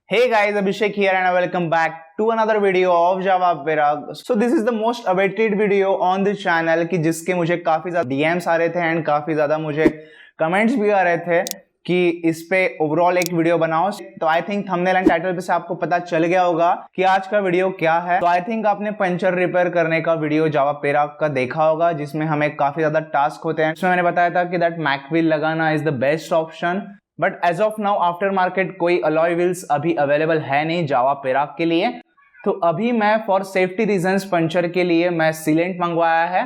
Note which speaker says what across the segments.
Speaker 1: Hey guys, Abhishek here and welcome back to another video of Java Parag. So this is the most awaited video on this channel कि जिसके मुझे काफी ज्यादा DMs आ रहे थे and काफी ज्यादा मुझे कमेंट्स भी आ रहे थे कि इस पे ओवरऑल एक वीडियो बनाओ। तो I think thumbnail and title पे से आपको पता चल गया होगा कि आज का वीडियो क्या है। तो आई थिंक आपने पंचर रिपेयर करने का वीडियो जावा पेराग का देखा होगा जिसमें हमें काफी ज्यादा टास्क होते हैं। इसमें मैंने बताया था कि दैट मैक व्हील लगाना is the best option, but as of now after market कोई अलॉय व्हील्स अभी अवेलेबल है नहीं जावा पेराग के लिए। तो अभी मैं फॉर सेफ्टी रीजंस पंचर के लिए मैं सीलेंट मंगवाया है।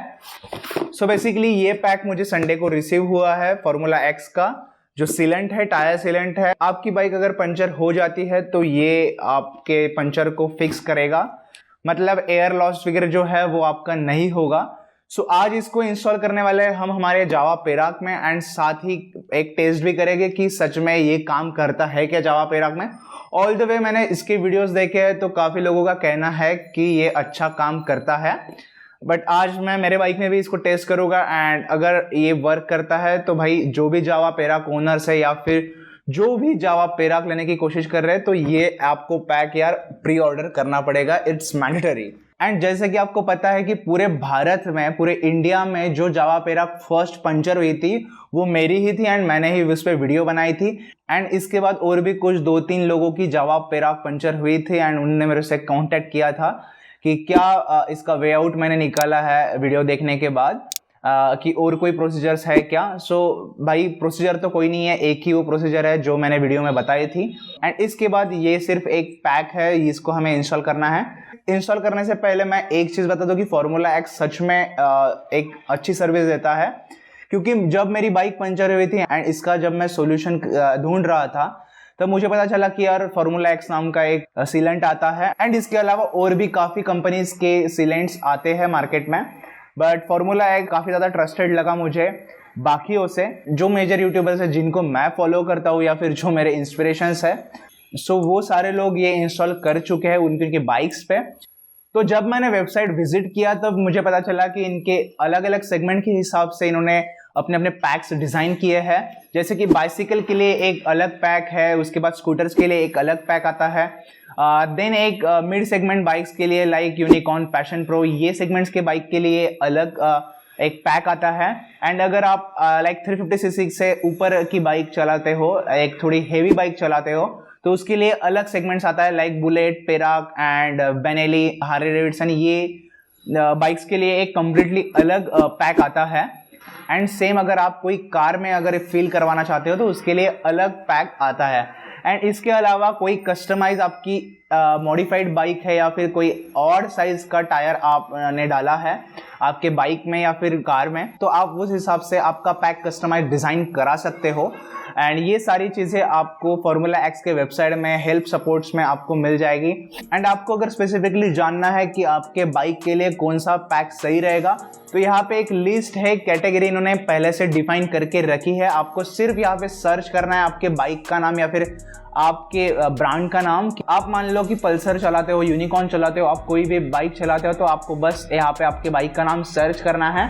Speaker 1: सो बेसिकली ये पैक मुझे संडे को रिसीव हुआ है फॉर्मूला एक्स का जो सीलेंट है, टायर सीलेंट है। आपकी बाइक अगर पंचर हो जाती है तो ये आपके पंचर को फिक्स करेगा, मतलब एयर लॉस वगैरह जो है वो आपका नहीं होगा। सो आज इसको इंस्टॉल करने वाले हम हमारे जावा पेराग में एंड साथ ही एक टेस्ट भी करेंगे कि सच में ये काम करता है क्या जावा पेराग में। ऑल द वे मैंने इसके वीडियोस देखे हैं तो काफ़ी लोगों का कहना है कि ये अच्छा काम करता है, बट आज मैं मेरे बाइक में भी इसको टेस्ट करूँगा एंड अगर ये वर्क करता है तो भाई जो भी जावा पेराग ओनर्स है या फिर जो भी जावा पेराग लेने की कोशिश कर रहे हैं तो ये आपको पैक यार प्री ऑर्डर करना पड़ेगा, इट्स मैंडेटरी। एंड जैसे कि आपको पता है कि पूरे भारत में, पूरे इंडिया में जो जावा पेराग फर्स्ट पंचर हुई थी वो मेरी ही थी एंड मैंने ही उस पर वीडियो बनाई थी। एंड इसके बाद और भी कुछ 2-3 लोगों की जावा पेराग पंचर हुई थी एंड उन्होंने मेरे से कांटेक्ट किया था कि क्या इसका वे आउट मैंने निकाला है वीडियो देखने के बाद कि और कोई प्रोसीजर्स है क्या। सो भाई प्रोसीजर तो कोई नहीं है, एक ही वो प्रोसीजर है जो मैंने वीडियो में बताई थी। एंड इसके बाद ये सिर्फ एक पैक है, इसको हमें इंस्टॉल करना है। इंस्टॉल करने से पहले मैं एक चीज़ बता दूं कि फॉर्मूला एक्स सच में एक अच्छी सर्विस देता है, क्योंकि जब मेरी बाइक पंचर हुई थी एंड इसका जब मैं सोल्यूशन ढूंढ रहा था तब मुझे पता चला कि यार फॉर्मूला एक्स नाम का एक सीलेंट आता है एंड इसके अलावा और भी काफ़ी कंपनीज के सीलेंट्स आते हैं मार्केट में, बट फॉर्मूला एक्स काफ़ी ज़्यादा ट्रस्टेड लगा मुझे बाकियों से, जो मेजर यूट्यूबर्स हैं जिनको मैं फॉलो करता हूँ या फिर जो मेरे इंस्पिरेशंस है। सो वो सारे लोग ये इंस्टॉल कर चुके हैं उनकी बाइक्स पे। तो जब मैंने वेबसाइट विजिट किया तब मुझे पता चला कि इनके अलग अलग सेगमेंट के हिसाब से इन्होंने अपने अपने पैक्स डिज़ाइन किए हैं। जैसे कि बाइसिकल के लिए एक अलग पैक है, उसके बाद स्कूटर्स के लिए एक अलग पैक आता है, देन एक मिड सेगमेंट बाइक्स के लिए लाइक यूनिकॉर्न, पैशन प्रो, ये सेगमेंट्स के बाइक के लिए अलग एक पैक आता है। एंड अगर आप लाइक 350cc से ऊपर की बाइक चलाते हो, एक थोड़ी हेवी बाइक चलाते हो, तो उसके लिए अलग सेगमेंट्स आता है like Bullet, Perak and Benelli, Harley Davidson, ये बाइक्स के लिए एक कम्प्लीटली अलग पैक आता है। एंड सेम अगर आप कोई कार में अगर फील करवाना चाहते हो तो उसके लिए अलग पैक आता है। एंड इसके अलावा कोई कस्टमाइज आपकी मॉडिफाइड बाइक है या फिर कोई और साइज का टायर आपने डाला है आपके बाइक में या फिर कार में, तो आप उस हिसाब से आपका पैक कस्टमाइज डिज़ाइन करा सकते हो। एंड ये सारी चीज़ें आपको फॉर्मूला एक्स के वेबसाइट में हेल्प सपोर्ट्स में आपको मिल जाएगी। एंड आपको अगर स्पेसिफिकली जानना है कि आपके बाइक के लिए कौन सा पैक सही रहेगा तो यहाँ पे एक लिस्ट है, कैटेगरी इन्होंने पहले से डिफाइन करके रखी है। आपको सिर्फ यहाँ पे सर्च करना है आपके बाइक का नाम या फिर आपके ब्रांड का नाम। आप मान लो कि पल्सर चलाते हो, यूनिकॉर्न चलाते हो, आप कोई भी बाइक चलाते हो तो आपको बस यहाँ पे आपके बाइक का नाम सर्च करना है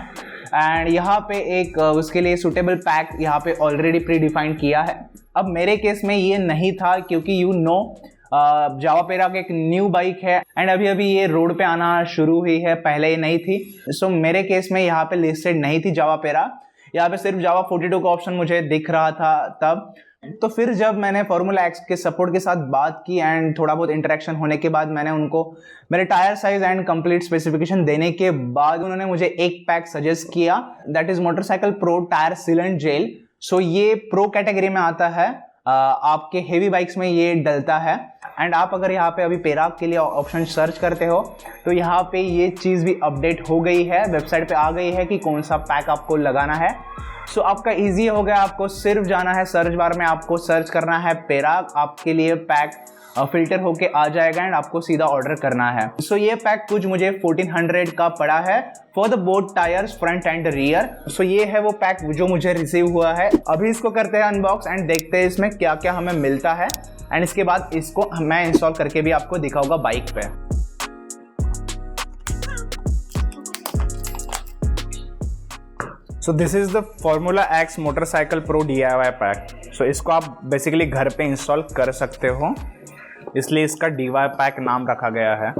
Speaker 1: एंड यहाँ पे एक उसके लिए सूटेबल पैक यहाँ पे ऑलरेडी प्री डिफाइंड किया है। अब मेरे केस में ये नहीं था क्योंकि जावा पेराग एक न्यू बाइक है एंड अभी अभी ये रोड पे आना शुरू हुई है, पहले ये नहीं थी। सो मेरे केस में यहाँ पे लिस्टेड नहीं थी जावा पेराग, यहाँ पे सिर्फ जावा 42 का ऑप्शन मुझे दिख रहा था तब। तो फिर जब मैंने फॉर्मूला एक्स के सपोर्ट के साथ बात की एंड थोड़ा बहुत इंटरेक्शन होने के बाद मैंने उनको मेरे tyre size and complete specification देने के बाद उन्होंने मुझे एक पैक सजेस्ट किया, that is motorcycle pro tyre sealant gel. So ये प्रो कैटेगरी में आता है, आपके हेवी बाइक्स में ये डलता है। एंड आप अगर यहाँ पे अभी पेराग के लिए ऑप्शन सर्च करते हो तो यहाँ पे ये चीज़ भी अपडेट हो गई है, वेबसाइट पे आ गई है कि कौन सा पैक आपको लगाना है। सो आपका इजी हो गया, आपको सिर्फ जाना है सर्च बार में, आपको सर्च करना है पेराग, आपके लिए पैक फिल्टर होके आ जाएगा एंड आपको सीधा ऑर्डर करना है। सो ये पैक कुछ मुझे 1400 का पड़ा है for the both tyres front and rear. So ये है वो पैक जो मुझे रिसीव हुआ है। अभी इसको करते हैं अनबॉक्स एंड देखते हैं इसमें क्या क्या हमें मिलता है एंड इसके बाद इसको मैं इंस्टॉल करके भी आपको दिखाऊंगा बाइक पे। So this is the formula X motorcycle pro DIY pack. So इसको आप बेसिकली घर पे इंस्टॉल कर सकते हो। इसलिए इसका DY पैक नाम रखा गया है।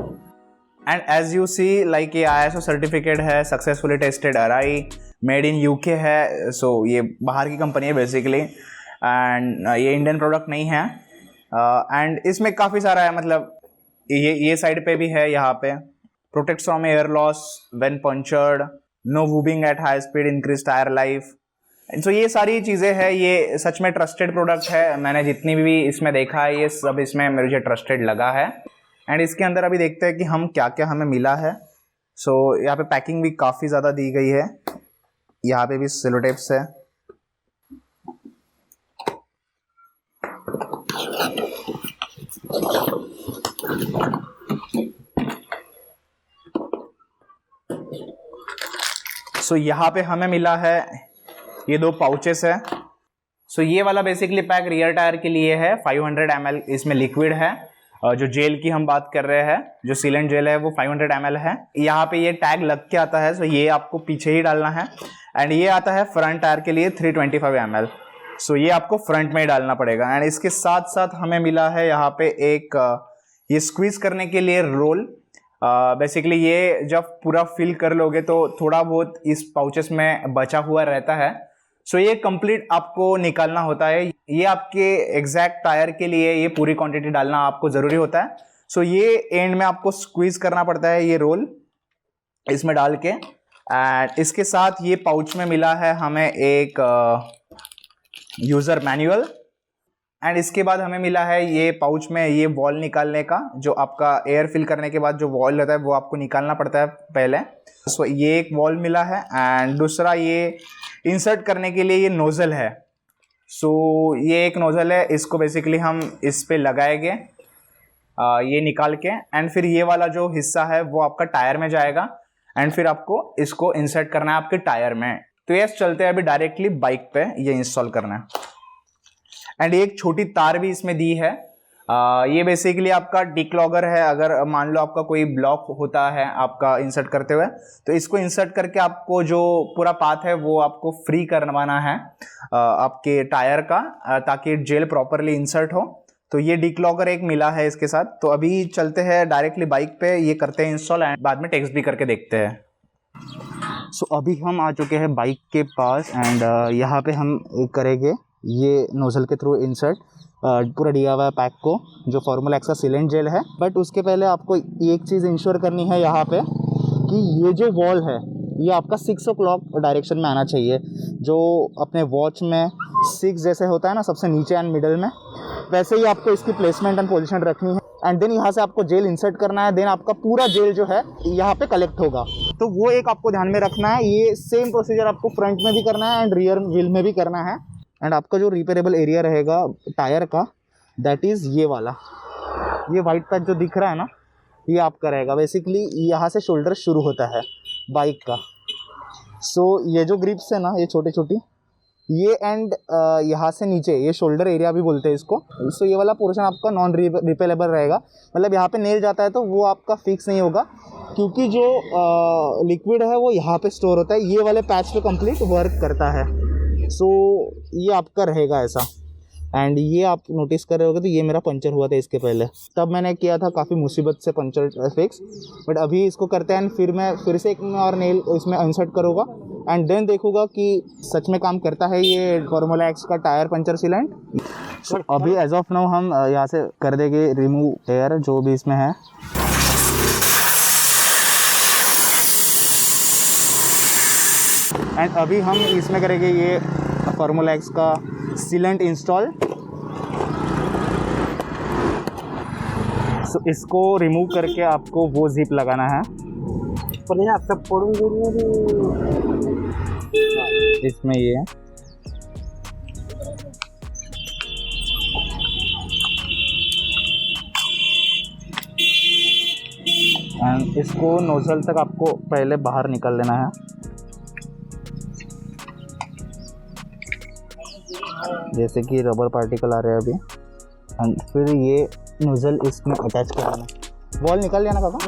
Speaker 1: And as you see like ये ISO सर्टिफिकेट है, successfully tested RI, made in UK है। सो ये बाहर की कंपनी है बेसिकली, एंड ये इंडियन प्रोडक्ट नहीं है। एंड इसमें काफ़ी सारा है, मतलब ये साइड पे भी है, यहाँ पे protects from air loss when punctured, no wobbling at high speed, increase tyre life. So ये सारी चीज़ें हैं। ये सच में ट्रस्टेड प्रोडक्ट है। मैंने जितनी भी इसमें देखा है ये सब इसमें मुझे ट्रस्टेड लगा है। एंड इसके अंदर अभी देखते हैं कि हम क्या क्या हमें मिला है। सो यहाँ पे पैकिंग भी काफ़ी ज़्यादा दी गई है, यहाँ पे भी सेलो टेप्स है। सो यहाँ पे हमें मिला है ये 2 पाउचेस है। सो ये वाला बेसिकली पैक रियर टायर के लिए है। 500 ml इसमें लिक्विड है। जो जेल की हम बात कर रहे हैं, जो सीलेंट जेल है वो 500 ml है। यहाँ पे ये टैग लग के आता है, सो ये आपको पीछे ही डालना है। एंड ये आता है फ्रंट टायर के लिए 325 ml। सो ये आपको फ्रंट में ही डालना पड़ेगा। एंड इसके साथ साथ हमें मिला है यहाँ पे एक ये स्क्वीज करने के लिए रोल। बेसिकली ये जब पूरा फिल कर लोगे तो थोड़ा बहुत इस पाउचेस में बचा हुआ रहता है। सो ये कंप्लीट आपको निकालना होता है। ये आपके एग्जैक्ट टायर के लिए ये पूरी क्वांटिटी डालना आपको ज़रूरी होता है। सो ये एंड में आपको स्क्वीज करना पड़ता है ये रोल इसमें डाल के। एंड इसके साथ ये पाउच में मिला है हमें एक यूज़र मैनुअल। एंड इसके बाद हमें मिला है ये पाउच में ये वॉल निकालने का, जो आपका एयर फिल करने के बाद जो वॉल रहता है वो आपको निकालना पड़ता है पहले। सो ये एक वॉल मिला है। एंड दूसरा ये इंसर्ट करने के लिए ये नोज़ल है। सो ये एक नोज़ल है, इसको बेसिकली हम इस पे लगाएंगे ये निकाल के। एंड फिर ये वाला जो हिस्सा है वो आपका टायर में जाएगा। एंड फिर आपको इसको इंसर्ट करना है आपके टायर में। तो ये चलते हैं अभी डायरेक्टली बाइक पे ये इंस्टॉल करना है। एंड एक छोटी तार भी इसमें दी है। ये बेसिकली आपका डिक्लॉगर है। अगर मान लो आपका कोई ब्लॉक होता है आपका इंसर्ट करते हुए, तो इसको इंसर्ट करके आपको जो पूरा पाथ है वो आपको फ्री करवाना है आपके टायर का, ताकि जेल प्रॉपरली इंसर्ट हो। तो ये डिक्लॉगर एक मिला है इसके साथ। तो अभी चलते हैं डायरेक्टली बाइक पे, ये करते हैं इंस्टॉल एंड बाद में टेस्ट भी करके देखते हैं। सो अभी हम आ चुके हैं बाइक के पास। एंड यहाँ पे हम करेंगे ये नोज़ल के थ्रू इंसर्ट पूरा DIY पैक को, जो फॉर्मूला एक्स का सीलेंट जेल है। बट उसके पहले आपको एक चीज़ इंश्योर करनी है यहाँ पे कि ये जो वॉल है ये आपका 6 o'clock डायरेक्शन में आना चाहिए। जो अपने वॉच में 6 जैसे होता है ना सबसे नीचे एंड मिडल में, वैसे ही आपको इसकी प्लेसमेंट एंड पोजीशन रखनी है। एंड देन यहाँ से आपको जेल इंसर्ट करना है। देन आपका पूरा जेल जो है यहाँ पे कलेक्ट होगा। तो वो एक आपको ध्यान में रखना है। ये सेम प्रोसीजर आपको फ्रंट में भी करना है एंड रियर व्हील में भी करना है। एंड आपका जो रिपेयरेबल एरिया रहेगा टायर का, दैट इज़ ये वाला, ये वाइट पैच जो दिख रहा है ना, ये आपका रहेगा। बेसिकली यहाँ से शोल्डर शुरू होता है बाइक का। सो ये जो ग्रिप्स है ना, ये छोटी छोटी, ये एंड यहाँ से नीचे ये शोल्डर एरिया भी बोलते हैं इसको। सो ये वाला पोर्शन आपका नॉन रिपेलेबल रहेगा। मतलब यहाँ पे नेल जाता है तो वो आपका फिक्स नहीं होगा, क्योंकि जो लिक्विड है वो यहाँ पे स्टोर होता है। ये वाले पैच पे कंप्लीट वर्क करता है। सो ये आपका रहेगा ऐसा। एंड ये आप नोटिस कर रहे होगे तो ये मेरा पंचर हुआ था इसके पहले, तब मैंने किया था काफ़ी मुसीबत से पंचर फिक्स। बट अभी इसको करते हैं, फिर मैं फिर से एक और नेल इसमें इंसर्ट करूँगा एंड देन देखूँगा कि सच में काम करता है ये फॉर्मूला एक्स का टायर पंचर सीलेंट। सो अभी एज ऑफ नाउ हम यहाँ से कर देंगे रिमूव एयर जो भी इसमें है। एंड अभी हम इसमें करेंगे ये फॉर्मूला एक्स का सीलेंट इंस्टॉल। सो इसको रिमूव करके आपको वो जिप लगाना है। इसमें ये एंड इसको नोजल तक आपको पहले बाहर निकाल लेना है। जैसे कि रबर पार्टिकल आ रहे हैं अभी। एंड फिर ये नोजल इसमें अटैच कर देना। वॉल निकाल लिया ना काका?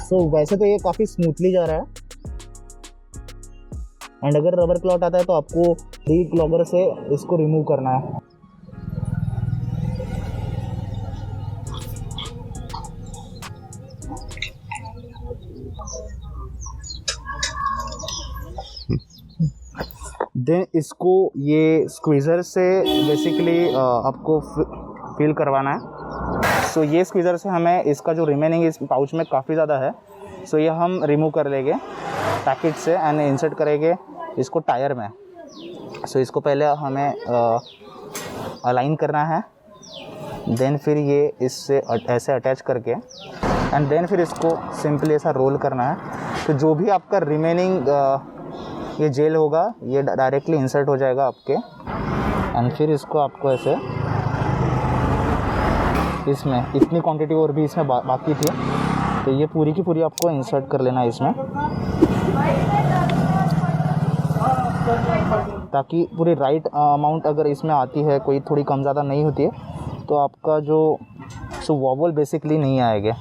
Speaker 1: सो वैसे तो ये काफ़ी स्मूथली जा रहा है। एंड अगर रबर क्लॉट आता है तो आपको डिक्लॉगर से इसको रिमूव करना है। देन इसको ये स्क्वीज़र से बेसिकली आपको फिल करवाना है। सो ये स्क्वीज़र से हमें इसका जो रिमेनिंग इस पाउच में काफ़ी ज़्यादा है, सो ये हम रिमूव कर लेंगे पैकेट से एंड इंसर्ट करेंगे इसको टायर में। सो इसको पहले हमें अलाइन करना है, देन फिर ये इससे ऐसे अटैच करके एंड देन फिर इसको सिंपली ऐसा रोल करना है। तो जो भी आपका रिमेनिंग ये जेल होगा ये डायरेक्टली इंसर्ट हो जाएगा आपके, एंड फिर इसको आपको ऐसे इसमें इतनी क्वांटिटी और भी इसमें बाकी थी तो ये पूरी की पूरी आपको इंसर्ट कर लेना है इसमें, ताकि पूरी राइट अमाउंट अगर इसमें आती है, कोई थोड़ी कम ज़्यादा नहीं होती है तो आपका जो वॉबल बेसिकली नहीं आएगा,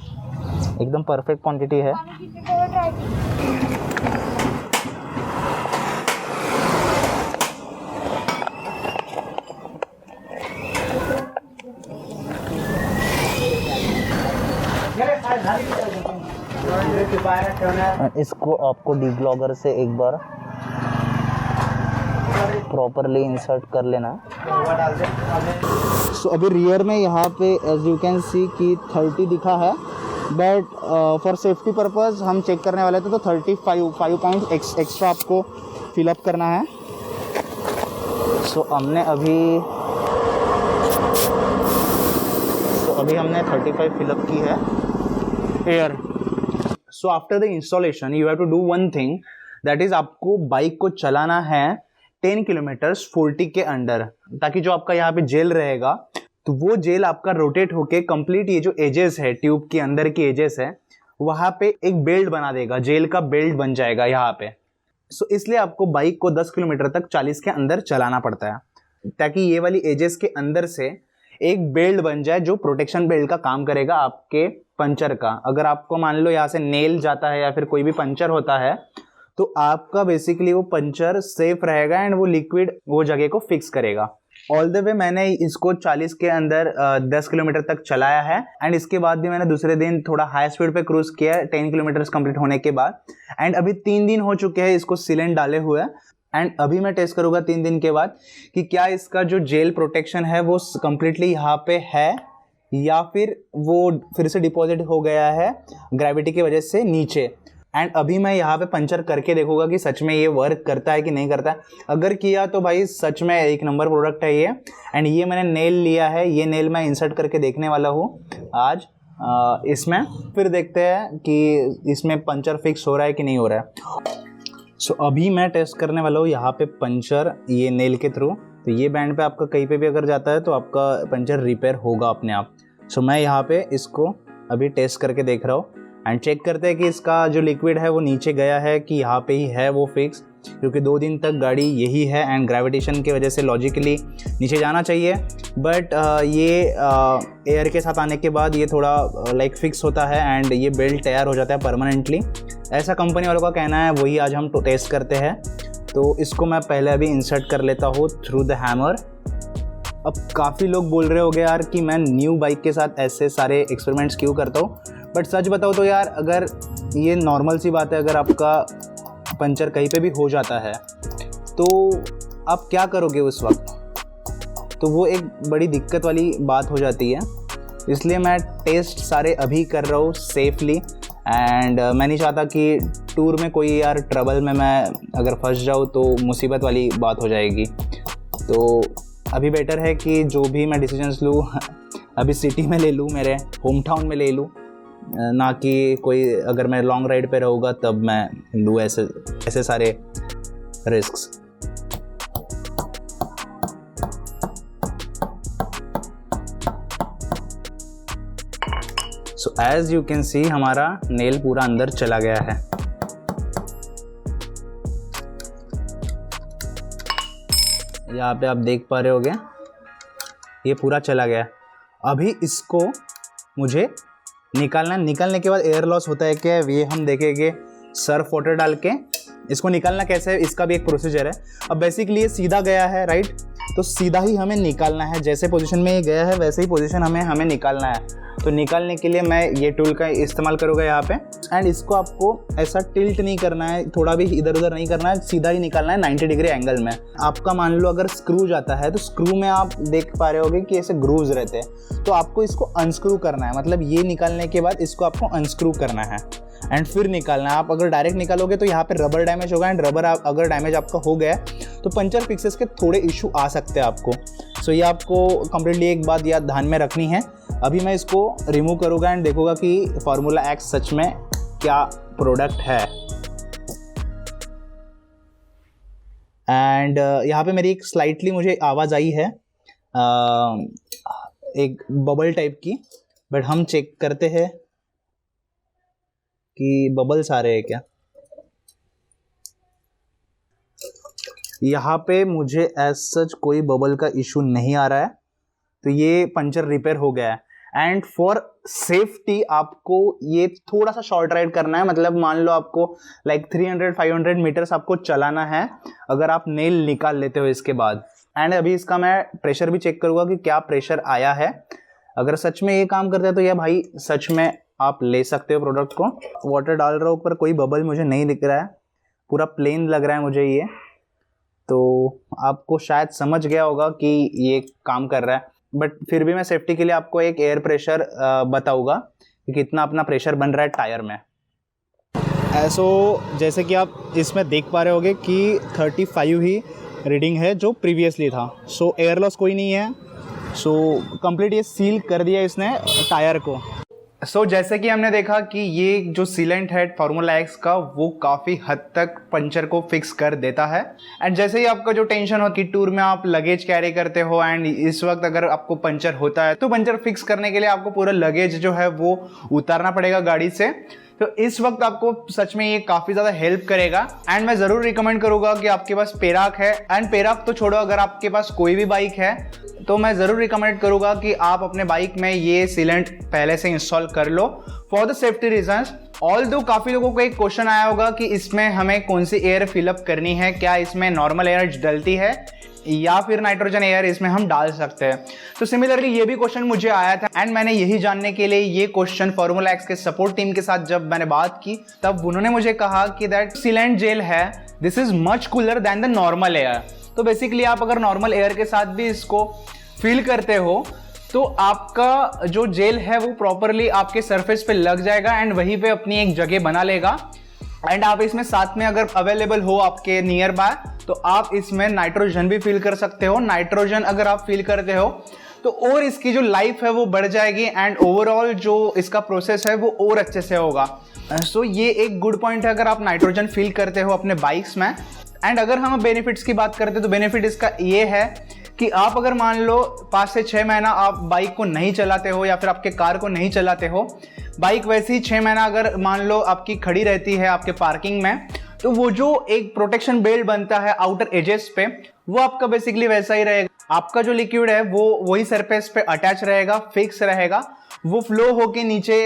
Speaker 1: एकदम परफेक्ट क्वांटिटी है। इसको आपको डिक्लॉगर से एक बार प्रॉपरली इंसर्ट कर लेना। सो अभी रियर में यहाँ पे एज यू कैन सी कि 30 दिखा है, बट फॉर सेफ्टी पर्पस हम चेक करने वाले थे तो 5 पॉइंट एक्स्ट्रा आपको फिलअप करना है। सो हमने हमने 35 फिलअप की है air. So after the installation you have to one one thing, that is आपको बाइक को चलाना है 10 किलोमीटर्स 40 के अंडर, ताकि जो आपका यहाँ पे जेल रहेगा तो वो जेल आपका रोटेट होके कंप्लीट ये जो एजेस है, ट्यूब के अंदर की एजेस है, वहाँ पे एक बेल्ट बना देगा, जेल का बेल्ट बन जाएगा यहाँ पे। सो इसलिए आपको बाइक को 10 किलोमीटर तक 40 के अंदर चलाना पड़ता है, ताकि ये वाली एजेस के अंदर से एक बेल्ट बन जाए जो प्रोटेक्शन बेल्ट का काम करेगा आपके पंचर का। अगर आपको मान लो यहाँ से नेल जाता है या फिर कोई भी पंचर होता है तो आपका बेसिकली वो पंचर सेफ रहेगा एंड वो लिक्विड वो जगह को फिक्स करेगा। ऑल द वे मैंने इसको 40 के अंदर 10 किलोमीटर तक चलाया है एंड इसके बाद भी मैंने दूसरे दिन थोड़ा हाई स्पीड पे क्रूज किया 10 किलोमीटर कंप्लीट होने के बाद। एंड अभी 3 दिन हो चुके हैं इसको सीलेंट डाले हुए एंड अभी मैं टेस्ट करूंगा 3 दिन के बाद कि क्या इसका जो जेल प्रोटेक्शन है वो कंप्लीटली यहाँ पे है या फिर वो फिर से डिपॉजिट हो गया है ग्रेविटी की वजह से नीचे। एंड अभी मैं यहाँ पे पंचर करके देखूंगा कि सच में ये वर्क करता है कि नहीं करता है। अगर किया तो भाई सच में एक नंबर प्रोडक्ट है ये। एंड ये मैंने नेल लिया है, ये नेल मैं इंसर्ट करके देखने वाला हूँ आज इसमें, फिर देखते हैं कि इसमें पंचर फिक्स हो रहा है कि नहीं हो रहा है। सो अभी मैं टेस्ट करने वाला हूँ यहाँ पे पंचर ये नेल के थ्रू। तो ये बैंड पे आपका कहीं पे भी अगर जाता है तो आपका पंचर रिपेयर होगा अपने आप। सो मैं यहाँ पे इसको अभी टेस्ट करके देख रहा हूँ एंड चेक करते हैं कि इसका जो लिक्विड है वो नीचे गया है कि यहाँ पे ही है वो फिक्स, क्योंकि 2 दिन तक गाड़ी यही है एंड ग्रेविटेशन की वजह से लॉजिकली नीचे जाना चाहिए। बट ये एयर के साथ आने के बाद ये थोड़ा लाइक फिक्स होता है एंड ये बेल्ट तैयार हो जाता है परमानेंटली, ऐसा कंपनी वालों का कहना है। वही आज हम टेस्ट करते हैं। तो इसको मैं पहले अभी इंसर्ट कर लेता हूँ थ्रू द हैमर। अब काफ़ी लोग बोल रहे होंगे यार कि मैं न्यू बाइक के साथ ऐसे सारे एक्सपेरिमेंट्स क्यों करता हूँ, बट सच बताओ तो यार अगर ये नॉर्मल सी बात है, अगर आपका पंचर कहीं पे भी हो जाता है तो आप क्या करोगे उस वक्त, तो वो एक बड़ी दिक्कत वाली बात हो जाती है। इसलिए मैं टेस्ट सारे अभी कर रहा हूँ सेफली एंड मैं नहीं चाहता कि टूर में कोई यार ट्रबल में मैं अगर फंस जाऊँ तो मुसीबत वाली बात हो जाएगी। तो अभी बेटर है कि जो भी मैं डिसीजंस लूँ अभी सिटी में ले लूँ, मेरे होम टाउन में ले लूँ, ना कि कोई अगर मैं लॉन्ग राइड पे रहूँगा तब मैं लूँ ऐसे सारे risks. So as you can see हमारा नेल पूरा अंदर चला गया है। यहाँ पे आप देख पा रहे होगे ये पूरा चला गया। अभी इसको मुझे निकालना, निकालने के बाद एयर लॉस होता है क्या ये हम देखेंगे सर्फ वाटर डाल के इसको निकालना कैसे है इसका भी एक प्रोसीजर है। अब बेसिकली ये सीधा गया है राइट, तो सीधा ही हमें निकालना है, जैसे पोजीशन में ये गया है वैसे ही पोजीशन हमें निकालना है। तो निकालने के लिए मैं ये टूल का इस्तेमाल करूँगा यहाँ पे, एंड इसको आपको ऐसा टिल्ट नहीं करना है, थोड़ा भी इधर उधर नहीं करना है, सीधा ही निकालना है 90 डिग्री एंगल में। आपका मान लो अगर स्क्रू जाता है तो स्क्रू में आप देख पा रहे होगे कि ऐसे ग्रूव्स रहते हैं, तो आपको इसको अनस्क्रू करना है, मतलब ये निकालने के बाद इसको आपको अनस्क्रू करना है एंड फिर निकालना है। आप अगर डायरेक्ट निकालोगे तो यहाँ पे रबर डैमेज होगा, एंड रबर अगर डैमेज आपका हो गया तो पंचर फिक्सेस के थोड़े इशू आ सकते हैं आपको। सो ये आपको कंप्लीटली एक बात याद ध्यान में रखनी है। अभी मैं इसको रिमूव करूँगा एंड देखूँगा कि फार्मूला एक्स सच में क्या प्रोडक्ट है। एंड यहाँ पे मेरी एक स्लाइटली मुझे आवाज़ आई है एक बबल टाइप की, बट हम चेक करते हैं कि बबल्स आ रहे हैं क्या। यहाँ पे मुझे एज सच कोई बबल का इशू नहीं आ रहा है, तो ये पंचर रिपेयर हो गया है। एंड फॉर सेफ्टी आपको ये थोड़ा सा शॉर्ट राइड करना है, मतलब मान लो आपको लाइक 300-500 मीटर्स आपको चलाना है अगर आप नेल निकाल लेते हो इसके बाद। एंड अभी इसका मैं प्रेशर भी चेक करूँगा कि क्या प्रेशर आया है। अगर सच में ये काम करता है तो ये भाई सच में आप ले सकते हो प्रोडक्ट को। वाटर डाल रहा हूँ ऊपर, कोई बबल मुझे नहीं दिख रहा है, पूरा प्लेन लग रहा है मुझे ये, तो आपको शायद समझ गया होगा कि ये काम कर रहा है। बट फिर भी मैं सेफ्टी के लिए आपको एक एयर प्रेशर बताऊंगा कि कितना अपना प्रेशर बन रहा है टायर में। जैसे कि आप इसमें देख पा रहे होगे कि 35 ही रीडिंग है जो प्रीवियसली था। सो एयर लॉस कोई नहीं है। सो कंप्लीट ये सील कर दिया इसने टायर को। जैसे कि हमने देखा कि ये जो सीलेंट है फार्मूला एक्स का वो काफ़ी हद तक पंचर को फिक्स कर देता है। एंड जैसे ही आपका जो टेंशन हो कि टूर में आप लगेज कैरी करते हो एंड इस वक्त अगर आपको पंचर होता है तो पंचर फिक्स करने के लिए आपको पूरा लगेज जो है वो उतारना पड़ेगा गाड़ी से। तो इस वक्त आपको सच में ये काफ़ी ज़्यादा हेल्प करेगा। एंड मैं ज़रूर रिकमेंड करूँगा कि आपके पास पेराक है, एंड पेराक तो छोड़ो, अगर आपके पास कोई भी बाइक है तो मैं ज़रूर रिकमेंड करूँगा कि आप अपने बाइक में ये सीलेंट पहले से इंस्टॉल कर लो for the safety reasons. Although काफ़ी लोगों को एक क्वेश्चन आया होगा कि इसमें हमें कौन सी एयर फिलअप करनी है, क्या इसमें नॉर्मल एयर डलती है या फिर नाइट्रोजन एयर इसमें हम डाल सकते हैं। तो सिमिलरली ये भी क्वेश्चन मुझे आया था, एंड मैंने यही जानने के लिए ये क्वेश्चन फार्मूला एक्स के सपोर्ट टीम के साथ जब मैंने बात की तब उन्होंने मुझे कहा कि दैट सीलेंट जेल है this is much cooler than the normal air. तो बेसिकली आप अगर नॉर्मल एयर के साथ भी इसको फील करते हो तो आपका जो जेल है वो प्रॉपरली आपके सरफेस पे लग जाएगा एंड वहीं पे अपनी एक जगह बना लेगा। एंड आप इसमें साथ में अगर अवेलेबल हो आपके नियर बाय तो आप इसमें नाइट्रोजन भी फील कर सकते हो। नाइट्रोजन अगर आप फील करते हो तो और इसकी जो लाइफ है वो बढ़ जाएगी एंड ओवरऑल जो इसका प्रोसेस है वो और अच्छे से होगा। सो ये एक गुड पॉइंट है अगर आप नाइट्रोजन फील करते हो अपने बाइक्स में। एंड अगर हम बेनिफिट्स की बात करते हैं तो बेनिफिट इसका ये है कि आप अगर मान लो 5 से 6 महीना आप बाइक को नहीं चलाते हो या फिर आपके कार को नहीं चलाते हो, बाइक वैसे ही 6 महीना अगर मान लो आपकी खड़ी रहती है आपके पार्किंग में, तो वो जो एक प्रोटेक्शन बेल्ट बनता है आउटर एजेस पे वो आपका बेसिकली वैसा ही रहेगा। आपका जो लिक्विड है वो वही सरफेस पे अटैच रहेगा, फिक्स रहेगा, वो फ्लो होके नीचे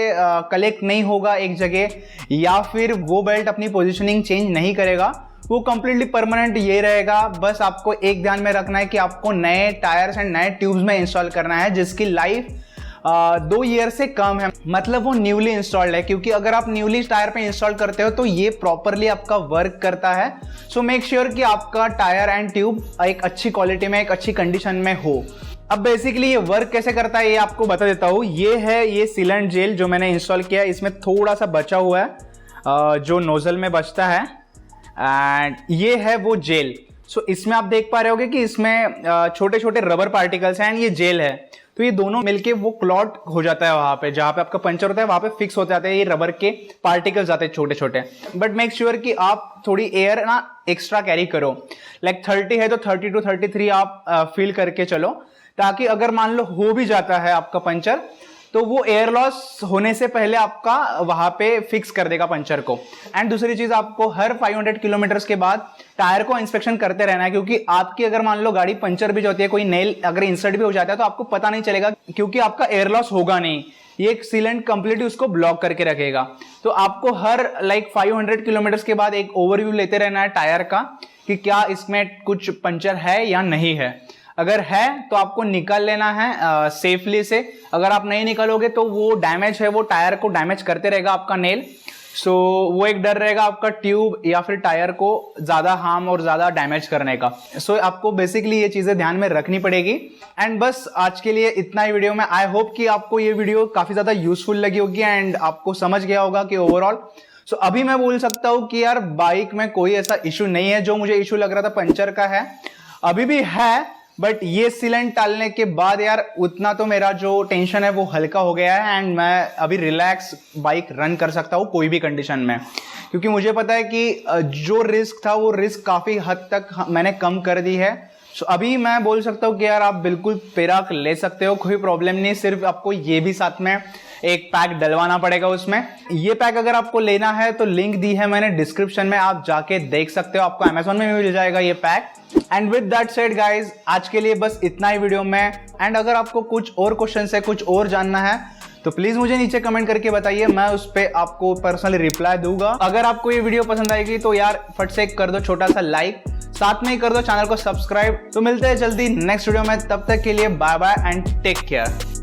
Speaker 1: कलेक्ट नहीं होगा एक जगह, या फिर वो बेल्ट अपनी पोजीशनिंग चेंज नहीं करेगा, वो कंप्लीटली परमानेंट ये रहेगा। बस आपको एक ध्यान में रखना है कि आपको नए टायर्स एंड नए ट्यूब्स में इंस्टॉल करना है जिसकी लाइफ 2 ईयर से कम है, मतलब वो न्यूली इंस्टॉल्ड है। क्योंकि अगर आप न्यूली टायर पे इंस्टॉल करते हो तो ये प्रॉपरली आपका वर्क करता है। सो मेक श्योर कि आपका टायर एंड ट्यूब एक अच्छी क्वालिटी में, एक अच्छी कंडीशन में हो। अब बेसिकली ये वर्क कैसे करता है ये आपको बता देता हूँ। ये है ये सीलेंट जेल जो मैंने इंस्टॉल किया है, इसमें थोड़ा सा बचा हुआ है जो नोजल में बचता है, एंड ये है वो जेल। सो इसमें आप देख पा रहे होगे कि इसमें छोटे छोटे रबर पार्टिकल्स हैं एंड ये जेल है, तो ये दोनों मिलके वो क्लॉट हो जाता है वहां पे जहां पे आपका पंचर होता है, वहां पे फिक्स हो जाते हैं ये रबर के पार्टिकल्स आते हैं छोटे छोटे। बट मेक श्योर कि आप थोड़ी एयर ना एक्स्ट्रा कैरी करो, लाइक 30 है तो 30 to 33 आप फील करके चलो, ताकि अगर मान लो हो भी जाता है आपका पंचर तो वो एयर लॉस होने से पहले आपका वहां पे फिक्स कर देगा पंचर को। एंड दूसरी चीज, आपको हर 500 किलोमीटर के बाद टायर को इंस्पेक्शन करते रहना है, क्योंकि आपकी अगर मान लो गाड़ी पंचर भी होती है, कोई नेल अगर इंसर्ट भी हो जाता है तो आपको पता नहीं चलेगा, क्योंकि आपका एयर लॉस होगा नहीं। ये एक सीलेंट कंप्लीटली उसको ब्लॉक करके रखेगा। तो आपको हर 500 किलोमीटर के बाद एक ओवरव्यू लेते रहना है टायर का कि क्या इसमें कुछ पंचर है या नहीं है। अगर है तो आपको निकाल लेना है सेफली से। अगर आप नहीं निकालोगे तो वो डैमेज है, वो टायर को डैमेज करते रहेगा आपका नेल। सो वो एक डर रहेगा आपका ट्यूब या फिर टायर को ज़्यादा हार्म और ज़्यादा डैमेज करने का। सो आपको बेसिकली ये चीज़ें ध्यान में रखनी पड़ेगी। एंड बस आज के लिए इतना ही वीडियो में। आई होप कि आपको ये वीडियो काफ़ी ज़्यादा यूजफुल लगी होगी एंड आपको समझ गया होगा कि ओवरऑल सो अभी मैं बोल सकता हूँ कि यार बाइक में कोई ऐसा इशू नहीं है। जो मुझे इशू लग रहा था पंचर का है, अभी भी है, बट ये सीलेंट डालने के बाद यार उतना तो मेरा जो टेंशन है वो हल्का हो गया है एंड मैं अभी रिलैक्स बाइक रन कर सकता हूँ कोई भी कंडीशन में। क्योंकि मुझे पता है कि जो रिस्क था वो रिस्क काफ़ी हद तक मैंने कम कर दी है। सो अभी मैं बोल सकता हूँ कि यार आप बिल्कुल पेराक ले सकते हो, कोई प्रॉब्लम नहीं। सिर्फ आपको ये भी साथ में एक पैक डलवाना पड़ेगा उसमें। ये पैक अगर आपको लेना है तो लिंक दी है मैंने डिस्क्रिप्शन में, आप जाके देख सकते हो। आपको अमेजोन में भी मिल जाएगा ये pack. And with that said guys, आज के लिए बस इतना ही वीडियो में। एंड अगर आपको कुछ और क्वेश्चन है, कुछ और जानना है तो प्लीज मुझे नीचे कमेंट करके बताइए, मैं उस पर आपको पर्सनली रिप्लाई दूंगा। अगर आपको ये वीडियो पसंद आएगी तो यार फट से कर दो छोटा सा लाइक, साथ में ही कर दो चैनल को सब्सक्राइब। तो मिलते हैं जल्दी नेक्स्ट वीडियो में, तब तक के लिए bye bye and take care.